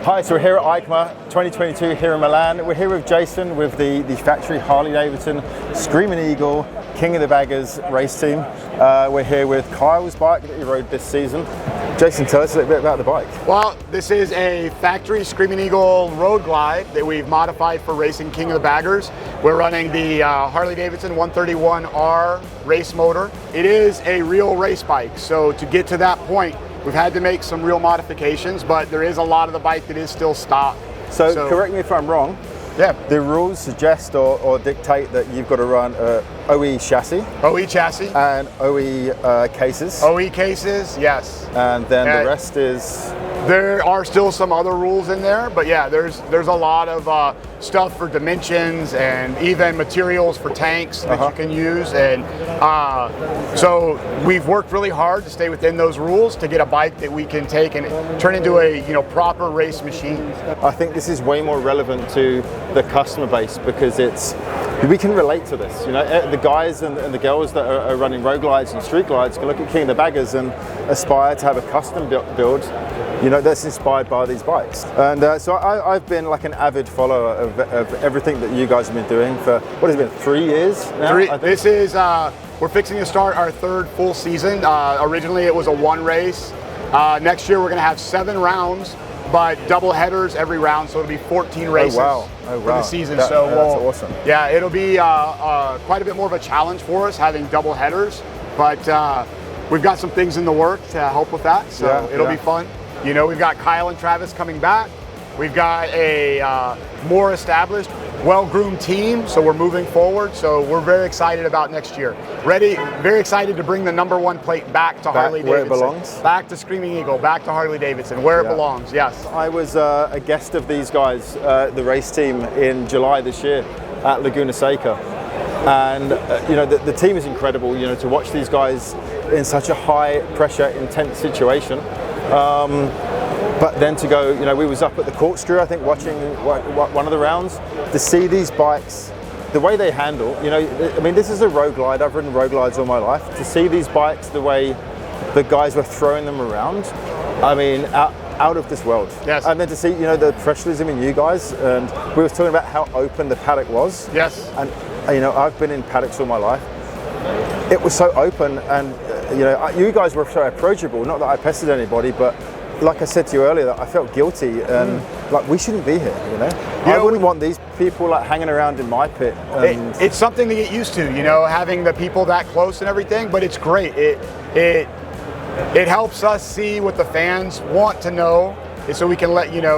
Hi, so we're here at EICMA 2022 here in Milan. We're here with Jason with the factory Harley-Davidson Screaming Eagle King of the Baggers race team. We're here with Kyle's bike that he rode this season. Jason, tell us a little bit about the bike. Well, this is a factory Screaming Eagle road glide that we've modified for racing King of the Baggers. We're running the Harley-Davidson 131R race motor. It is a real race bike, so to get to that point, we've had to make some real modifications, but there is a lot of the bike that is still stock. So correct me if I'm wrong. Yeah. The rules suggest or dictate that you've got to run OE chassis. OE chassis. And OE cases. OE cases, yes. And then the rest is? There are still some other rules in there, but yeah, there's a lot of stuff for dimensions and even materials for tanks that you can use. And so we've worked really hard to stay within those rules to get a bike that we can take and turn into a proper race machine. I think this is way more relevant to the customer base because we can relate to this. The guys and the girls that are running road glides and street glides can look at King of the Baggers and aspire to have a custom build, that's inspired by these bikes. And so I've been like an avid follower of everything that you guys have been doing for, what has it been, 3 years now? This is, we're fixing to start our third full season. Originally it was a one race. Next year we're going to have 7 rounds, but double headers every round, so it'll be 14 races for the season. That's awesome. Yeah, it'll be quite a bit more of a challenge for us having double headers, but we've got some things in the work to help with that, so it'll be fun. We've got Kyle and Travis coming back. We've got a more established, well-groomed team, so we're moving forward. So we're very excited about next year. Very excited to bring the #1 plate back to Harley-Davidson. Where it belongs? Back to Screaming Eagle, back to Harley-Davidson, where it belongs, yes. I was a guest of these guys, the race team, in July this year at Laguna Seca. And the team is incredible, to watch these guys in such a high pressure, intense situation. But then to go, we was up at the corkscrew, I think, watching one of the rounds, to see these bikes, the way they handle, I mean, this is a road glide. I've ridden road glides all my life. To see these bikes, the way the guys were throwing them around, I mean, out of this world. Yes. And then to see, the professionalism in you guys, and we were talking about how open the paddock was. Yes. And, I've been in paddocks all my life. It was so open, and, you guys were so approachable. Not that I pestered anybody, but like I said to you earlier, I felt guilty and like we shouldn't be here, I wouldn't want these people like hanging around in my pit. It's something to get used to, having the people that close and everything, but it's great. It helps us see what the fans want to know, so we can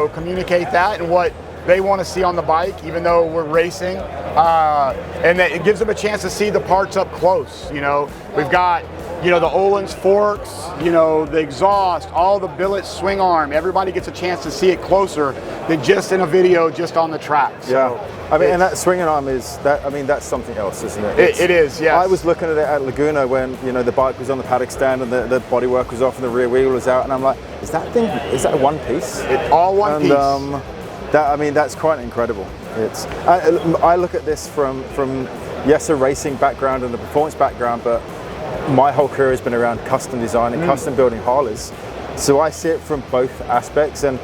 communicate that and what they want to see on the bike, even though we're racing. And that it gives them a chance to see the parts up close. We've got the Öhlins forks, the exhaust, all the billets, swing arm. Everybody gets a chance to see it closer than just in a video, just on the track. So I mean, and that swing arm is that. I mean, that's something else, isn't it? It is. Yes. I was looking at it at Laguna when the bike was on the paddock stand and the bodywork was off and the rear wheel was out, and I'm like, is that a one piece? All one piece. That's quite incredible. I look at this from yes, a racing background and a performance background, but my whole career has been around custom design and custom building Harleys. So I see it from both aspects, and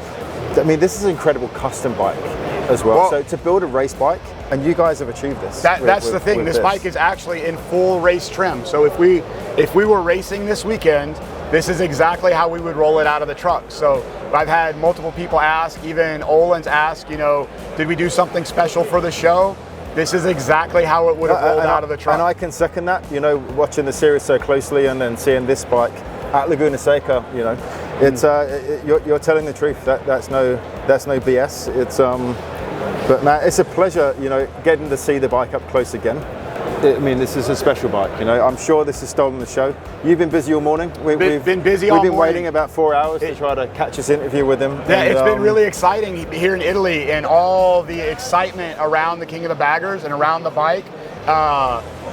I mean, this is an incredible custom bike as well. So to build a race bike, and you guys have achieved this. That's the thing. This bike is actually in full race trim. So if we were racing this weekend, this is exactly how we would roll it out of the truck. So I've had multiple people ask, even Öhlins ask, did we do something special for the show? This is exactly how it would have rolled out of the truck. And I can second that, watching the series so closely and then seeing this bike at Laguna Seca, it's you're telling the truth. That's no BS. But man, it's a pleasure, getting to see the bike up close again. I mean, this is a special bike, I'm sure this has stolen the show. You've been busy all morning. We've been busy all morning. We've been waiting about 4 hours to try to catch this interview with him. Yeah, it's been really exciting here in Italy, and all the excitement around the King of the Baggers and around the bike.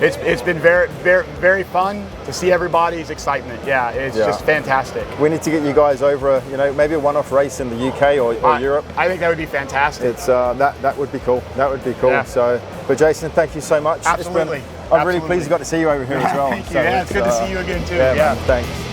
It's been very, very, very fun to see everybody's excitement. Yeah, it's just fantastic. We need to get you guys over, maybe a one-off race in the UK or Europe. I think that would be fantastic. It's that would be cool. That would be cool. Yeah. So, but Jason, thank you so much. Absolutely. I'm really pleased I got to see you over here as well. Thank you. It's good to see you again too. Yeah. Man, thanks.